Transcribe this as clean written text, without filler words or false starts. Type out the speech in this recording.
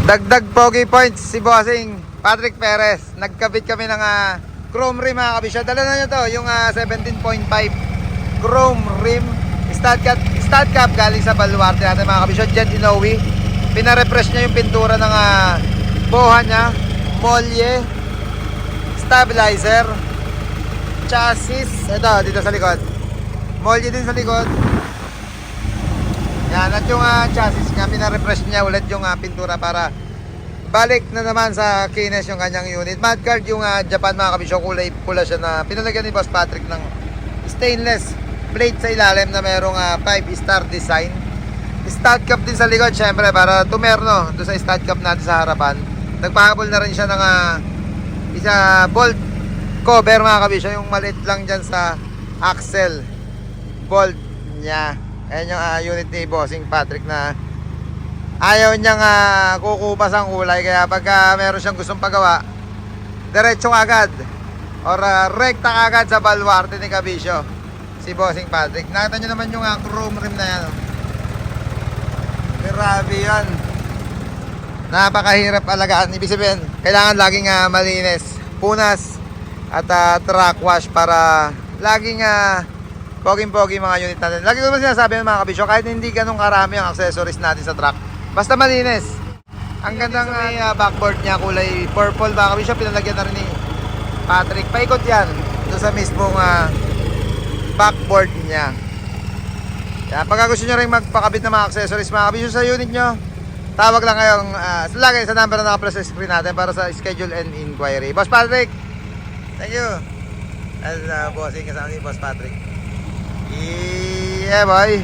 Dagdag pogi points si Bossing Patrick Perez. Nagkabit kami ng chrome rim mga kabisyo. Dala na nyo to, yung 17.5 chrome rim. Stud cap galing sa baluarte natin mga kabisyo. Jet Inoue. Pinarefresh niya yung pintura ng boha niya. Molye. Stabilizer. Chassis. Ito, dito sa likod. Molye din sa likod. Yan, at yung chassis nga, pinarefresh niya ulit yung pintura para balik na naman sa keenness yung kanyang unit. Mudguard yung Japan mga kabisyo, kulay pula siya na pinalagyan ni Boss Patrick ng stainless plate sa ilalim na merong 5-star design. Stud cap din sa likod syempre para tumerno doon sa stud cap natin sa harapan. Nagpahabol na rin siya ng isa bolt cover mga kabisyo, yung maliit lang dyan sa axle bolt niya. Ayan yung unit ni Bossing Patrick na ayaw niyang kukupas ang kulay. Kaya pag meron siyang gustong pagawa, diretso agad or rekta agad sa baluarte ni Kabisyo si Bossing Patrick. Nakita nyo naman yung chrome rim na yan. Grabe yan. Napakahirap alagaan. Ibig sabihin, kailangan laging malinis, punas at track wash para laging poging-pogi mga unit natin. Lagi ko naman sinasabi ng mga kabisyo, kahit hindi ganun karami ang accessories natin sa truck, basta malinis. Ang gandang backboard niya, kulay purple mga kabisyo, pinalagyan na rin ni Patrick. Paikot yan doon sa mismong backboard niya. Kaya pagka gusto nyo rin magpakabit ng mga accessories mga kabisyo sa unit nyo, tawag lang ngayong lagay sa number na naka-plus sa screen natin para sa schedule and inquiry. Boss Patrick, thank you. And bossing kasama ni Boss Patrick. Yeah boy.